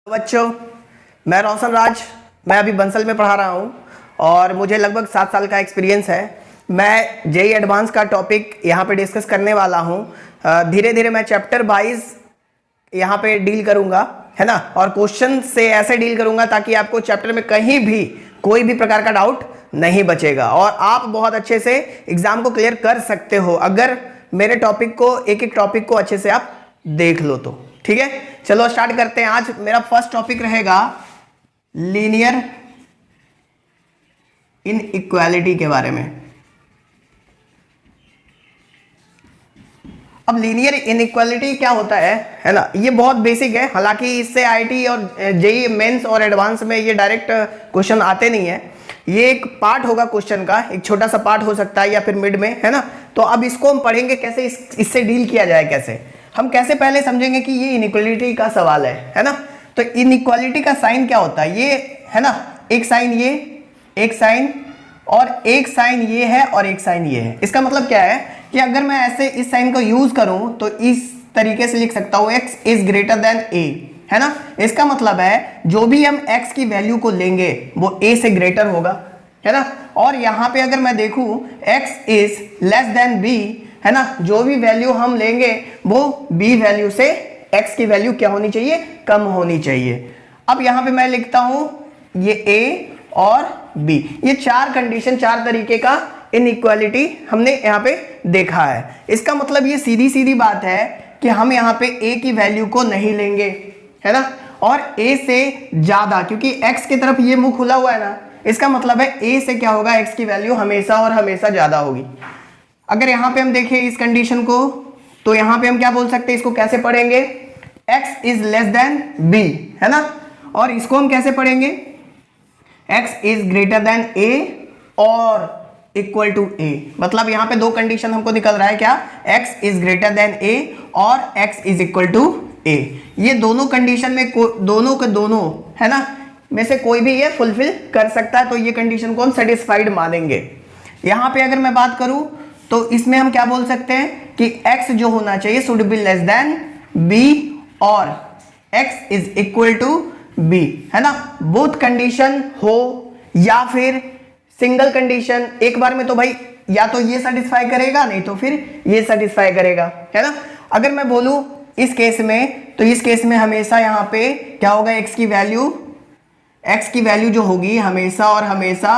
बच्चों, मैं रोशन राज, मैं अभी बंसल में पढ़ा रहा हूँ और मुझे लगभग 7 साल का एक्सपीरियंस है। मैं जेई एडवांस का टॉपिक यहाँ पे डिस्कस करने वाला हूँ। धीरे धीरे मैं चैप्टर वाइज यहाँ पे डील करूँगा, है ना, और क्वेश्चन से ऐसे डील करूँगा ताकि आपको चैप्टर में कहीं भी कोई भी प्रकार का डाउट नहीं बचेगा और आप बहुत अच्छे से एग्जाम को क्लियर कर सकते हो अगर मेरे टॉपिक को, एक एक टॉपिक को अच्छे से आप देख लो तो। ठीक है, चलो स्टार्ट करते हैं। आज मेरा फर्स्ट टॉपिक रहेगा लीनियर इनइक्वालिटी के बारे में। अब लीनियर इनइक्वालिटी क्या होता है ना, ये बहुत बेसिक है। हालांकि इससे आईटी और जेईई मेंस और एडवांस में ये डायरेक्ट क्वेश्चन आते नहीं है। ये एक पार्ट होगा क्वेश्चन का, एक छोटा सा पार्ट हो सकता है या फिर मिड में, है ना। तो अब इसको हम पढ़ेंगे कैसे, इससे डील किया जाए, कैसे हम कैसे पहले समझेंगे कि ये इनइक्वालिटी का सवाल है ना। तो इनइक्वालिटी का साइन क्या होता है, ये है ना, एक साइन ये, एक साइन और एक साइन ये है और एक साइन ये है। इसका मतलब क्या है कि अगर मैं ऐसे इस साइन को यूज करूं तो इस तरीके से लिख सकता हूं x is greater than a, है ना। इसका मतलब है जो भी हम x की वैल्यू को लेंगे वो a से ग्रेटर होगा, है ना। और यहां पे अगर मैं देखूं x is less than b, है ना, जो भी वैल्यू हम लेंगे वो b वैल्यू से x की वैल्यू क्या होनी चाहिए, कम होनी चाहिए। अब यहां पे मैं लिखता हूं ये a और b, ये चार कंडीशन, चार तरीके का इनइक्वालिटी हमने यहाँ पे देखा है। इसका मतलब ये सीधी सीधी बात है कि हम यहाँ पे a की वैल्यू को नहीं लेंगे, है ना, और a से ज्यादा, क्योंकि x की तरफ ये मुंह खुला हुआ है ना, इसका मतलब है a से क्या होगा, x की वैल्यू हमेशा और हमेशा ज्यादा होगी। अगर यहाँ पे हम देखें इस कंडीशन को तो यहाँ पे हम क्या बोल सकते हैं, इसको कैसे पढ़ेंगे, x is less than b, है ना। और इसको हम कैसे पढ़ेंगे, x is greater than a और इक्वल टू a। मतलब यहाँ पे दो कंडीशन हमको निकल रहा है, क्या, x is greater than a और x is equal to a। ये दोनों कंडीशन में दोनों के दोनों, है ना, में से कोई भी ये फुलफिल कर सकता है, तो ये कंडीशन को हम सेटिस्फाइड मानेंगे। यहाँ पे अगर मैं बात करूं तो इसमें हम क्या बोल सकते हैं कि x जो होना चाहिए should be less than b और x is equal to b, है ना। बोथ कंडीशन हो या फिर सिंगल कंडीशन, एक बार में तो भाई या तो ये सेटिस्फाई करेगा नहीं तो फिर ये सेटिस्फाई करेगा, है ना। अगर मैं बोलूं इस केस में तो इस केस में हमेशा यहाँ पे क्या होगा, x की वैल्यू जो होगी हमेशा और हमेशा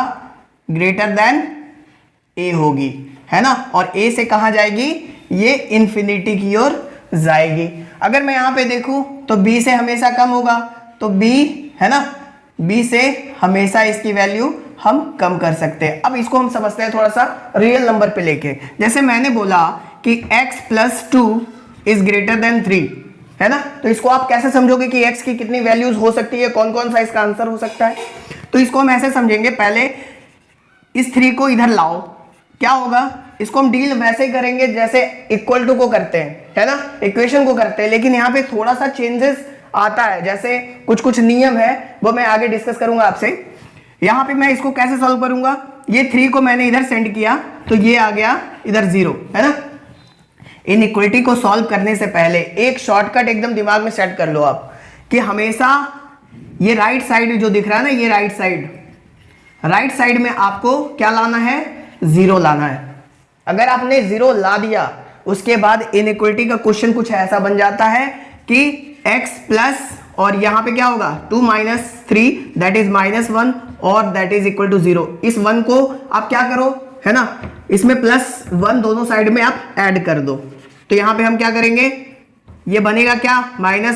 ग्रेटर देन a होगी, है ना। और a से कहां जाएगी, ये इंफिनिटी की ओर जाएगी। अगर मैं यहां पे देखूं तो b से हमेशा कम होगा, तो b, है ना, b से हमेशा इसकी वैल्यू हम कम कर सकते हैं। अब इसको हम समझते हैं थोड़ा सा रियल नंबर पे लेके। जैसे मैंने बोला कि x plus 2 is greater then 3, है ना, तो इसको आप कैसे समझोगे कि x की कितनी वैल्यूज हो सकती है, कौन कौन सा इसका आंसर हो सकता है। तो इसको हम ऐसे समझेंगे, पहले इस 3 को इधर लाओ, क्या होगा, इसको हम डील वैसे ही करेंगे जैसे इक्वल टू को करते हैं, है ना, इक्वेशन को करते हैं, लेकिन यहाँ पे थोड़ा सा चेंजेस आता है। जैसे कुछ कुछ नियम है वो मैं आगे डिस्कस करूंगा आपसे। यहाँ पे मैं इसको कैसे सॉल्व करूंगा, ये 3 को मैंने इधर सेंड किया तो ये आ गया इधर 0, है ना। इनइक्वालिटी को सॉल्व करने से पहले एक शॉर्टकट एकदम दिमाग में सेट कर लो आप कि हमेशा ये राइट साइड जो दिख रहा है ना, ये राइट साइड में आपको क्या लाना है, 0 लाना है। अगर आपने 0 ला दिया उसके बाद इनइक्वालिटी का क्वेश्चन कुछ ऐसा बन जाता है कि x प्लस और यहाँ पे क्या होगा 2 माइनस 3 दैट इज -1 और दैट इज इक्वल टू 0। इस 1 को आप क्या करो, है ना, इसमें +1 दोनों साइड में आप ऐड कर दो। तो यहाँ पे हम क्या करेंगे, ये बनेगा क्या, -1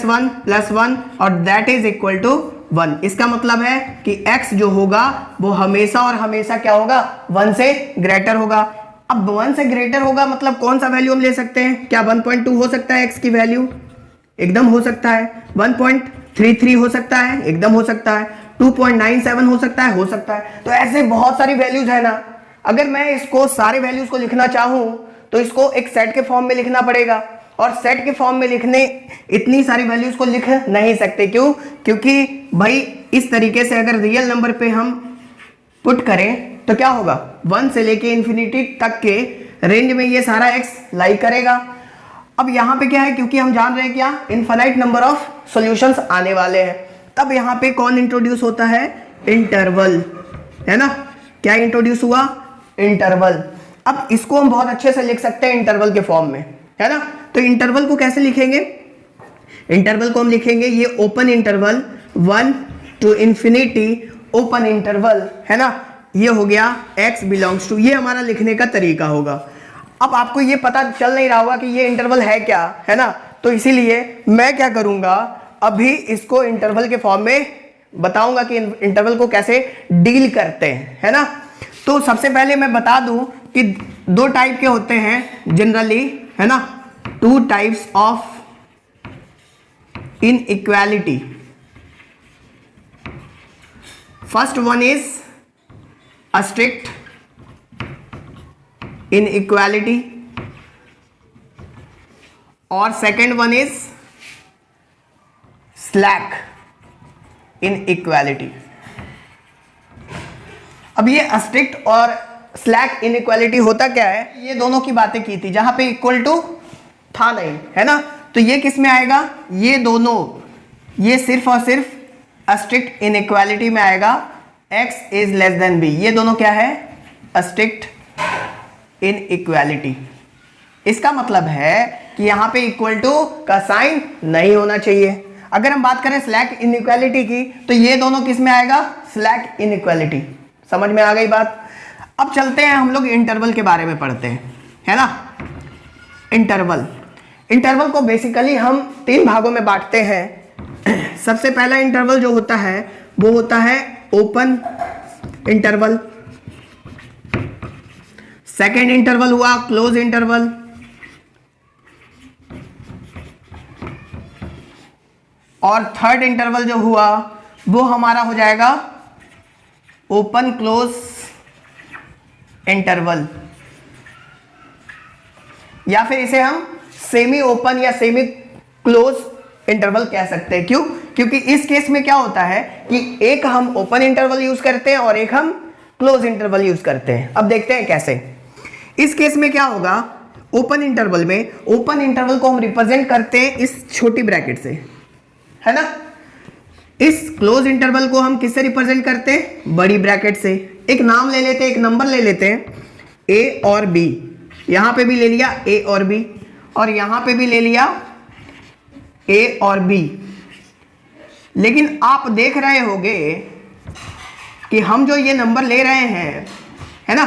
+ 1 और दैट इज इक्वल टू 1। इसका मतलब है कि x जो होगा वो हमेशा और हमेशा क्या होगा, 1 से ग्रेटर होगा। अब 1 से ग्रेटर होगा मतलब कौन सा वैल्यू हम ले सकते हैं, क्या 1.2 हो सकता है x की वैल्यू, एकदम हो सकता है। 1.33 हो सकता है, एकदम हो सकता है। 2.97 हो सकता है। तो ऐसे बहुत सारी वैल्यूज है ना। अगर मैं इसको सारे वैल्यूज को लिखना चाहूं तो इसको एक सेट के फॉर्म में लिखना पड़ेगा, और सेट के फॉर्म में लिखने इतनी सारी वैल्यूज को लिख नहीं सकते। क्यों, क्योंकि भाई इस तरीके से अगर रियल नंबर पे हम पुट करें तो क्या होगा, 1 से लेके इंफिनिटी तक के रेंज में ये सारा x लाई करेगा। अब यहाँ पे क्या है, क्योंकि हम जान रहे हैं क्या, इनफाइनाइट नंबर ऑफ सॉल्यूशंस आने वाले हैं, तब यहां पे कौन इंट्रोड्यूस होता है, इंटरवल, है ना। क्या इंट्रोड्यूस हुआ, इंटरवल। अब इसको हम बहुत अच्छे से लिख सकते हैं इंटरवल के फॉर्म में, है ना। तो इंटरवल को कैसे लिखेंगे, इंटरवल को हम लिखेंगे ये open interval 1 to infinity open interval, है ना। ये हो गया x बिलोंग्स टू, ये हमारा लिखने का तरीका होगा। अब आपको ये पता चल नहीं रहा होगा कि ये इंटरवल है क्या, है ना। तो इसीलिए मैं क्या करूंगा, अभी इसको इंटरवल के फॉर्म में बताऊंगा कि इंटरवल को कैसे डील करते हैं, है ना। तो सबसे पहले मैं बता दूं कि दो टाइप के होते हैं जनरली, है ना, 2 types of inequality. First one is a strict inequality और second one is slack inequality। अब ये strict और slack inequality होता क्या है, ये दोनों की बातें की थी जहां पे इक्वल टू था नहीं, है ना। तो ये किस में आएगा, ये दोनों, ये सिर्फ और सिर्फ strict inequality में आएगा, x is less than b। ये दोनों क्या है, स्ट्रिक्ट इनइक्वालिटी। इसका मतलब है कि यहां पे इक्वल टू का साइन नहीं होना चाहिए। अगर हम बात करें स्लैक इनइक्वालिटी की, तो ये दोनों किस में आएगा, स्लैक इनइक्वालिटी। समझ में आ गई बात। अब चलते हैं हम लोग इंटरवल के बारे में पढ़ते हैं, है ना। इंटरवल, इंटरवल को बेसिकली हम 3 भागों में बांटते हैं। सबसे पहला इंटरवल जो होता है वो होता है ओपन इंटरवल, सेकेंड इंटरवल हुआ क्लोज इंटरवल, और थर्ड इंटरवल जो हुआ वो हमारा हो जाएगा ओपन क्लोज इंटरवल, या फिर इसे हम सेमी ओपन या सेमी क्लोज इंटरवल कह सकते हैं। क्यों, क्योंकि इस केस में क्या होता है कि एक हम ओपन इंटरवल यूज करते हैं और एक हम क्लोज इंटरवल यूज करते हैं। अब देखते हैं कैसे। इस केस में क्या होगा, ओपन इंटरवल में ओपन इंटरवल को हम रिप्रेजेंट करते हैं इस छोटी ब्रैकेट से, है ना। इस क्लोज इंटरवल को हम किससे रिप्रेजेंट करते हैं, बड़ी ब्रैकेट से। एक नाम ले लेते हैं, एक नंबर ले लेते हैं, a और b। यहां पे भी ले लिया a और b, और यहां पे भी ले लिया a और b। लेकिन आप देख रहे होंगे कि हम जो ये नंबर ले रहे हैं, है ना,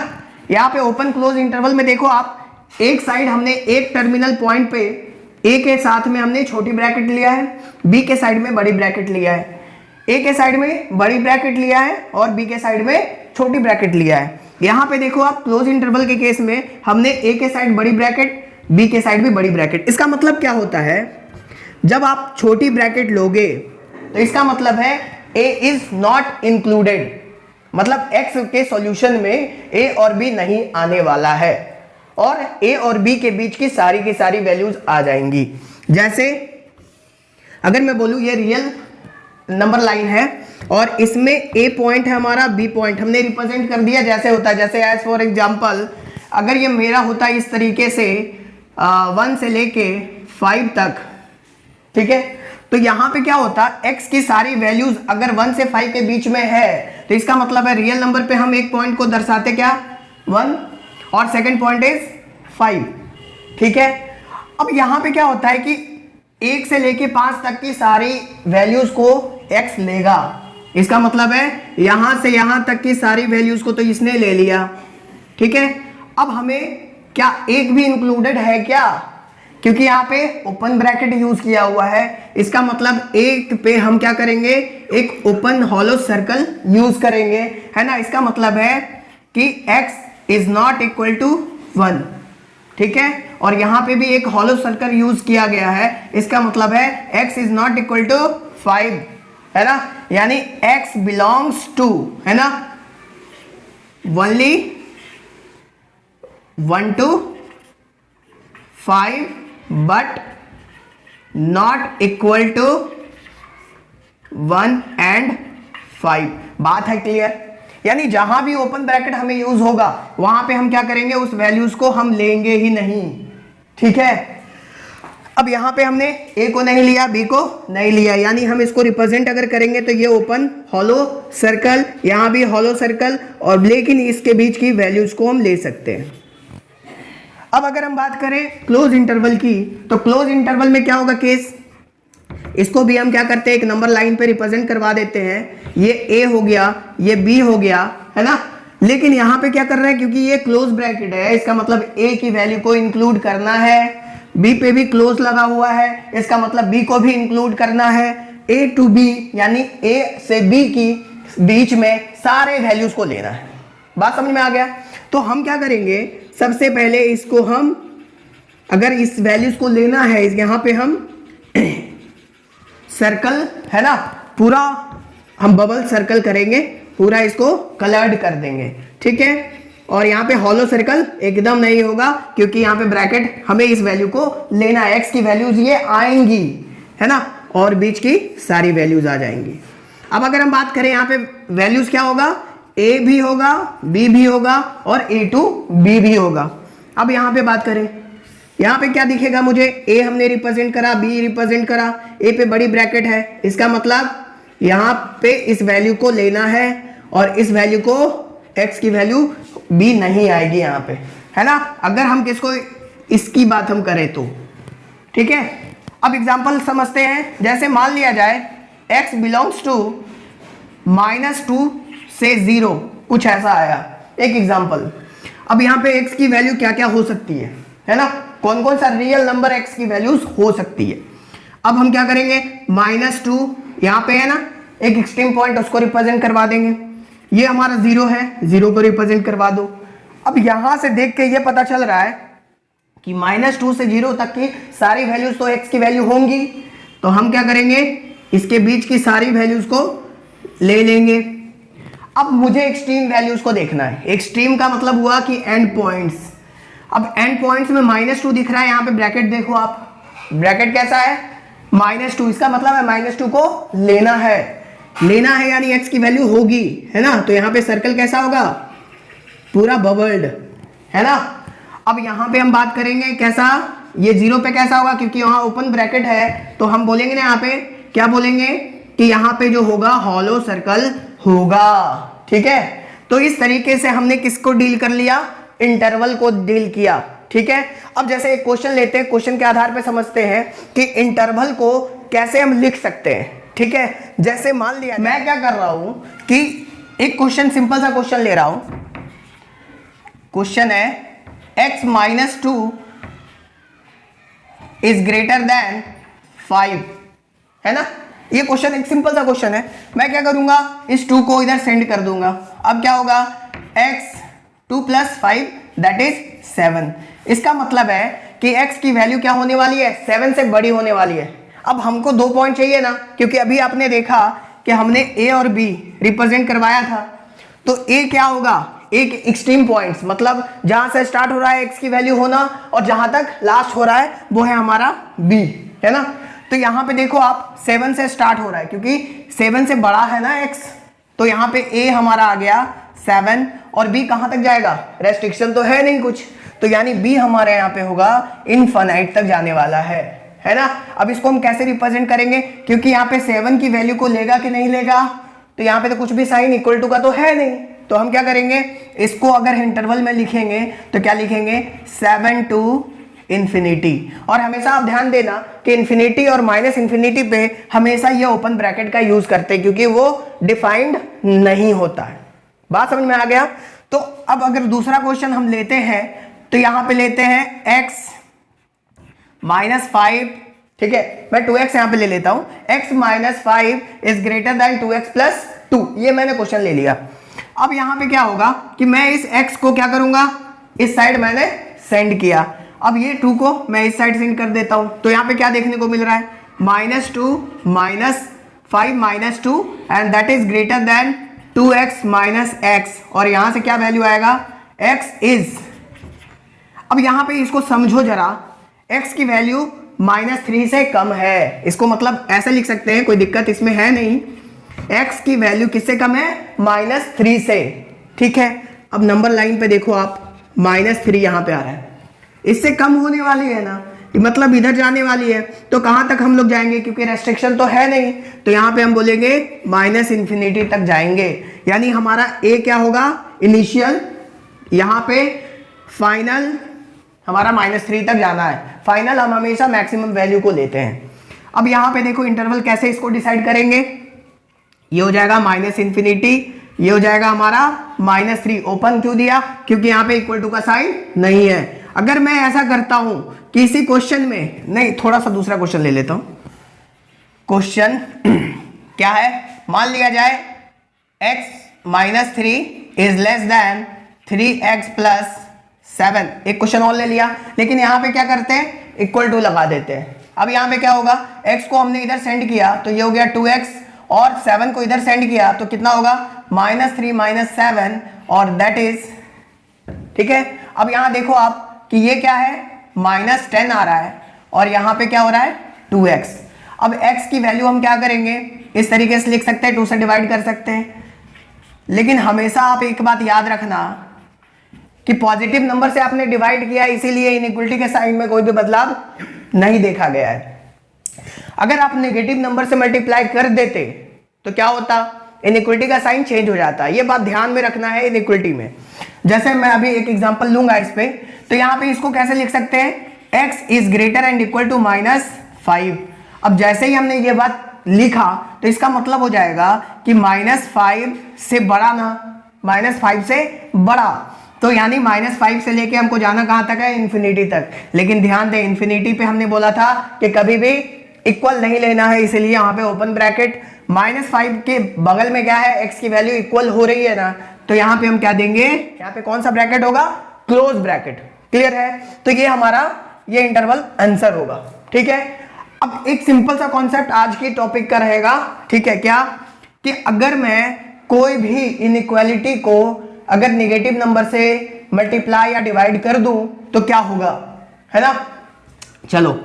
यहाँ पे ओपन क्लोज इंटरवल में देखो आप, एक साइड हमने एक टर्मिनल पॉइंट पे a के साथ में हमने छोटी ब्रैकेट लिया है, b के साइड में बड़ी ब्रैकेट लिया है। a के साइड में बड़ी ब्रैकेट लिया है और b के साइड में छोटी ब्रैकेट लिया है। यहाँ पे देखो आप, क्लोज इंटरवल के केस में हमने a के साइड बड़ी ब्रैकेट, b के साइड भी बड़ी ब्रैकेट। इसका मतलब क्या होता है, जब आप छोटी ब्रैकेट लोगे तो इसका मतलब है a इज नॉट इंक्लूडेड, मतलब x के सॉल्यूशन में a और b नहीं आने वाला है, और a और b के बीच की सारी वैल्यूज आ जाएंगी। जैसे अगर मैं बोलूं ये रियल नंबर लाइन है और इसमें a पॉइंट है हमारा, b पॉइंट हमने रिप्रेजेंट कर दिया जैसे होता है, जैसे एज फॉर एग्जांपल अगर ये मेरा होता है इस तरीके से 1 से लेके 5 तक, ठीक है, तो यहां पे क्या होता है, x की सारी वैल्यूज अगर 1 से 5 के बीच में है तो इसका मतलब है रियल नंबर पे हम एक पॉइंट को दर्शाते क्या, 1, और सेकंड पॉइंट इज 5, ठीक है। अब यहां पे क्या होता है कि 1 से लेके 5 तक की सारी वैल्यूज को x लेगा, इसका मतलब है यहां से यहां तक की सारी वैल्यूज को तो इसने ले लिया, ठीक है। अब हमें क्या एक भी इंक्लूडेड है क्या, क्योंकि यहाँ पे ओपन ब्रैकेट यूज किया हुआ है, इसका मतलब एक पे हम क्या करेंगे, एक ओपन हॉलो सर्कल यूज करेंगे, है ना। इसका मतलब है कि x is not equal to 1, ठीक है, और यहाँ पे भी एक हॉलो सर्कल यूज किया गया है, इसका मतलब है x is not equal to 5, है ना, यानी x बिलोंग्स टू, है ना, only 1 to 5 but not equal to 1 and 5। बात है क्लियर, यानी जहां भी ओपन ब्रैकेट हमें यूज होगा वहां पे हम क्या करेंगे, उस वैल्यूज को हम लेंगे ही नहीं, ठीक है। अब यहाँ पे हमने ए को नहीं लिया, बी को नहीं लिया, यानी हम इसको रिप्रेजेंट अगर करेंगे तो ये ओपन हॉलो सर्कल, यहाँ भी हॉलो सर्कल, और लेकिन इसके बीच की वैल्यूज को हम ले सकते हैं। अब अगर हम बात करें क्लोज इंटरवल की, तो क्लोज इंटरवल में क्या होगा केस, इसको भी हम क्या करते हैं, एक नंबर लाइन पे रिप्रेजेंट करवा देते हैं। ये ए हो गया, ये बी हो गया, है ना। लेकिन यहाँ पे क्या कर रहे हैं, क्योंकि ये क्लोज ब्रैकेट है, इसका मतलब ए की वैल्यू को इंक्लूड करना है, बी पे भी क्लोज लगा हुआ है, इसका मतलब बी को भी इंक्लूड करना है, ए टू बी यानी ए से बी की बीच में सारे वैल्यूज को लेना है। बात समझ में आ गया। तो हम क्या करेंगे, सबसे पहले इसको हम, अगर इस वैल्यूज को लेना है, यहाँ पे हम सर्कल है ना, पूरा हम बबल सर्कल करेंगे, पूरा इसको कलर्ड कर देंगे, ठीक है। और यहाँ पे हॉलो सर्कल एकदम नहीं होगा, क्योंकि यहाँ पे ब्रैकेट हमें इस वैल्यू को लेना है, एक्स की वैल्यूज ये आएंगी, है ना, और बीच की सारी वैल्यूज आ जाएंगी। अब अगर हम बात करें यहाँ पे वैल्यूज क्या होगा, ए भी होगा, बी भी होगा, और ए टू बी भी होगा। अब यहाँ पे बात करें, यहाँ पे क्या दिखेगा मुझे, ए हमने रिप्रेजेंट करा, बी रिप्रेजेंट करा, ए पे बड़ी ब्रैकेट है, इसका मतलब यहाँ पे इस वैल्यू को लेना है, और इस वैल्यू को x की वैल्यू b नहीं आएगी यहाँ पे, है ना, अगर हम किसको, इसकी बात हम करें तो, ठीक है। अब एग्जांपल समझते हैं, जैसे मान लिया जाए x बिलोंग्स टू -2 से 0, कुछ ऐसा आया, एक एग्जांपल। अब यहाँ पे x की वैल्यू क्या क्या हो सकती है ना, कौन कौन सा रियल नंबर x की वैल्यूज हो सकती है। अब हम क्या करेंगे, -2 यहाँ पे है ना, एक एक्सट्रीम पॉइंट, उसको रिप्रेजेंट करवा देंगे, ये हमारा 0 है, 0 को रिप्रेजेंट करवा दो। अब यहां से देख के ये पता चल रहा है कि -2 से 0 तक की सारी वैल्यूज तो x की वैल्यू होंगी, तो हम क्या करेंगे, इसके बीच की सारी वैल्यूज को ले लेंगे। अब मुझे एक्सट्रीम वैल्यूज को देखना है, एक्सट्रीम का मतलब हुआ कि एंड पॉइंट्स। अब एंड पॉइंट्स में -2 दिख रहा है, यहाँ पे ब्रैकेट देखो आप, ब्रैकेट कैसा है, -2, इसका मतलब है -2 को लेना है, यानी x की वैल्यू होगी, है ना। तो यहाँ पे सर्कल कैसा होगा, पूरा बबल्ड, है ना। अब यहाँ पे हम बात करेंगे कैसा, ये 0 पे कैसा होगा, क्योंकि यहाँ ओपन ब्रैकेट है, तो हम बोलेंगे ना यहाँ पे क्या बोलेंगे कि यहाँ पे जो होगा हॉलो सर्कल होगा, ठीक है। तो इस तरीके से हमने किसको डील कर लिया, इंटरवल को डील किया, ठीक है। अब जैसे एक क्वेश्चन लेते हैं, क्वेश्चन के आधार पे समझते हैं कि इंटरवल को कैसे हम लिख सकते हैं, ठीक है। जैसे मान लिया मैं क्या कर रहा हूं कि एक क्वेश्चन, सिंपल सा क्वेश्चन ले रहा हूं, क्वेश्चन है x-2 इज ग्रेटर देन 5, है ना। ये क्वेश्चन एक सिंपल सा क्वेश्चन है। मैं क्या करूंगा, इस 2 को इधर सेंड कर दूंगा। अब क्या होगा, x2 + 5 दैट इज 7। इसका मतलब है कि x की वैल्यू क्या होने वाली है, 7 से बड़ी होने वाली है। अब हमको 2 पॉइंट चाहिए ना, क्योंकि अभी आपने देखा कि हमने a और b रिप्रेजेंट करवाया था, तो a क्या होगा, एक एक्सट्रीम पॉइंट्स, मतलब जहां से स्टार्ट हो रहा है x की वैल्यू होना, और जहां तक लास्ट हो रहा है वो है हमारा b, है ना। तो यहाँ पे देखो आप 7 से स्टार्ट हो रहा है, क्योंकि 7 से बड़ा है ना x, तो यहाँ पे a हमारा आ गया 7, और b कहां तक जाएगा, रेस्ट्रिक्शन तो है नहीं कुछ, तो यानी b हमारे यहाँ पे होगा इनफाइनाइट तक जाने वाला है ना। अब इसको हम कैसे रिप्रेजेंट करेंगे, क्योंकि यहाँ पे 7 की वैल्यू को लेगा कि नहीं लेगा, तो यहाँ पे तो कुछ भी साइन इक्वल टू का तो है नहीं, तो हम क्या करेंगे, इसको अगर इंटरवल में लिखेंगे तो क्या लिखेंगे, 7 to इन्फिनिटी। और हमेशा आप ध्यान देना कि इन्फिनिटी और -इन्फिनिटी पे हमेशा ये ओपन ब्रैकेट का यूज करते हैं, क्योंकि वो डिफाइंड नहीं होता है। बात समझ में आ गया। तो अब अगर दूसरा क्वेश्चन हम लेते हैं, तो यहां पे लेते हैं x -5, ठीक है, मैं 2x यहां पे ले लेता हूं, x -5 is greater then 2x + 2, ये मैंने क्वेश्चन ले लिया। अब यहां पे क्या होगा कि मैं इस x को क्या करूंगा, इस साइड मैंने सेंड किया, अब ये 2 को मैं इस साइड सेंड कर देता हूं, तो यहां पे क्या देखने को मिल रहा है, -2 -5 -2 and that is greater then 2x - x, और यहां से क्या वैल्यू आएगा, x इज, अब यहां पे इसको समझो जरा, x की वैल्यू -3 से कम है, इसको मतलब ऐसे लिख सकते हैं, कोई दिक्कत इसमें है नहीं, x की वैल्यू किससे कम है, -3 से, ठीक है। अब नंबर लाइन पे देखो आप, -3 यहां पे आ रहा है, इससे कम होने वाली है ना, मतलब इधर जाने वाली है, तो कहां तक हम लोग जाएंगे, क्योंकि रेस्ट्रिक्शन तो है नहीं, तो यहां पे हम बोलेंगे माइनस इन्फिनिटी तक जाएंगे। यानी हमारा ए क्या होगा, इनिशियल, यहां पे फाइनल हमारा -3 तक जाना है। फाइनल हम हमेशा मैक्सिमम वैल्यू को लेते हैं। अब यहां पे देखो इंटरवल कैसे इसको डिसाइड करेंगे, ये हो जाएगा माइनस इन्फिनिटी, ये हो जाएगा हमारा -3। ओपन क्यों दिया, क्योंकि यहां पे इक्वल टू का साइन नहीं है। अगर मैं ऐसा करता हूं किसी क्वेश्चन में, नहीं थोड़ा सा दूसरा क्वेश्चन ले लेता हूं। क्वेश्चन क्या है, मान लिया जाए x - 3 is less than 3x + 7। एक क्वेश्चन और ले लिया, लेकिन यहां पे क्या करते हैं, इक्वल टू लगा देते हैं। अब यहां पे क्या होगा, x को हमने इधर सेंड किया तो ये हो गया 2x, और 7 को इधर सेंड किया तो कितना होगा, -3 - 7, और दैट इज, ठीक है। अब यहां देखो आप कि ये क्या है, -10 आ रहा है, और यहां पे क्या हो रहा है, 2x। अब x की वैल्यू हम क्या करेंगे, इस तरीके से लिख सकते हैं, 2 से डिवाइड कर सकते हैं। लेकिन हमेशा आप एक बात याद रखना कि पॉजिटिव नंबर से आपने डिवाइड किया, इसीलिए इनइक्वलिटी के साइन में कोई भी बदलाव नहीं देखा गया है। अगर आप नेगेटिव नंबर से मल्टीप्लाई कर देते तो क्या होता, इनइक्वलिटी का साइन चेंज हो जाता है। ये बात ध्यान में रखना है इनइक्वलिटी में। जैसे मैं अभी एक एग्जांपल लूंगा इस पे, तो यहां पे इसको कैसे लिख सकते हैं, x is greater and equal to -5। अब जैसे ही हमने ये बात लिखा तो इसका मतलब हो जाएगा कि -5 से बड़ा ना, -5 से बड़ा, तो यानी -5 से लेके हमको जाना कहां तक है, इन्फिनिटी तक। लेकिन ध्यान दें, इन्फिनिटी पे हमने बोला था कि कभी भी इक्वल नहीं लेना है, इसलिए यहाँ पे ओपन ब्रैकेट, -5 के बगल में क्या है, x की वैल्यू इक्वल हो रही है ना, तो यहाँ पे हम क्या देंगे, यहाँ पे कौन सा ब्रैकेट होगा, क्लोज ब्रैकेट। क्लियर है, तो ये हमारा ये इंटरवल आंसर होगा। ठीक है, अब एक सिंपल सा कॉन्सेप्ट आज की टॉपिक का रहेगा, ठीक है, क्या कि अगर मैं कोई भी इनइक्वालिटी को अगर नेगेटिव नंबर से मल्टीप्लाई या डिवाइड कर दूं तो क्या होगा, है ना। चलो,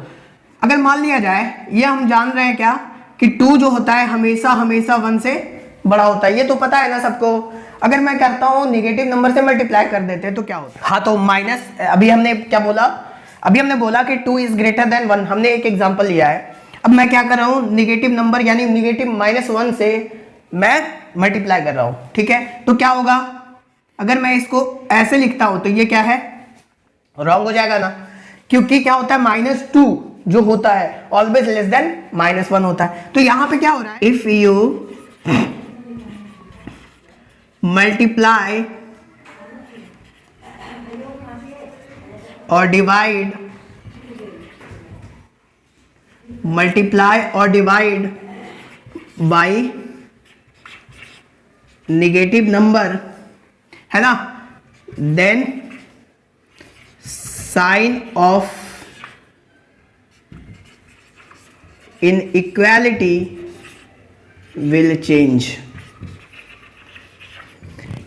अगर मान लिया जाए, ये हम जान रहे हैं क्या कि 2 जो होता है हमेशा 1 से बड़ा होता है, ये तो पता है ना सबको। अगर मैं करता हूं नेगेटिव नंबर से मल्टीप्लाई कर देते हैं तो क्या होता है, हाँ तो माइनस, अभी हमने क्या बोला, अभी हमने बोला कि 2 इज ग्रेटर देन 1, हमने एक एग्जांपल लिया है। अब मैं क्या कर रहा हूं, नेगेटिव नंबर यानी नेगेटिव -1 से मैं मल्टीप्लाई कर रहा हूं, ठीक है। तो क्या होगा, अगर मैं इसको ऐसे लिखता हूं तो ये क्या है, रॉन्ग हो जाएगा ना, क्योंकि क्या होता है, -2 जो होता है ऑलवेज लेस देन -1 होता है। तो यहां पे क्या हो रहा है, इफ यू मल्टीप्लाई और डिवाइड बाय नेगेटिव नंबर, है ना, then sign of inequality will change.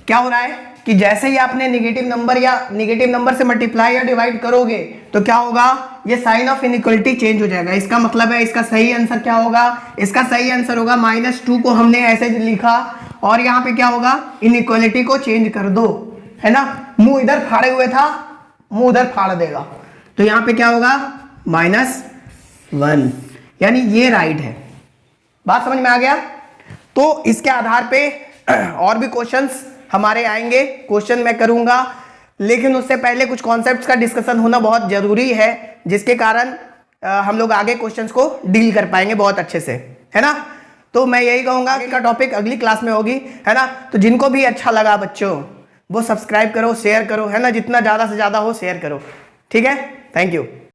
क्या हो रहा है कि जैसे ही आपने नेगेटिव नंबर या नेगेटिव नंबर से मल्टीप्लाई या डिवाइड करोगे तो क्या होगा, ये साइन ऑफ इनइक्वालिटी चेंज हो जाएगा। इसका मतलब है इसका सही आंसर क्या होगा, इसका सही आंसर होगा -2 को हमने ऐसे लिखा और यहाँ पे क्या होगा, इनइक्वालिटी को चेंज कर दो, है ना। मुंह इधर फाड़े हुए था, मुंह उधर फाड़ देगा, तो यहाँ पे क्या होगा, -1, यानी ये राइट है। बात समझ में आ गया। तो इसके आधार पे और भी क्वेश्चंस हमारे आएंगे, क्वेश्चन मैं करूंगा, लेकिन उससे पहले कुछ कॉन्सेप्ट्स का डिस्कशन होना बहुत जरूरी है, जिसके कारण हम लोग आगे क्वेश्चंस को डील कर पाएंगे बहुत अच्छे से, है ना। तो मैं यही कहूंगा कि का टॉपिक अगली क्लास में होगी, है ना। तो जिनको भी अच्छा लगा बच्चों, वो सब्सक्राइब करो, शेयर करो, है ना, जितना ज़्यादा से ज़्यादा हो शेयर करो, ठीक है। Thank you.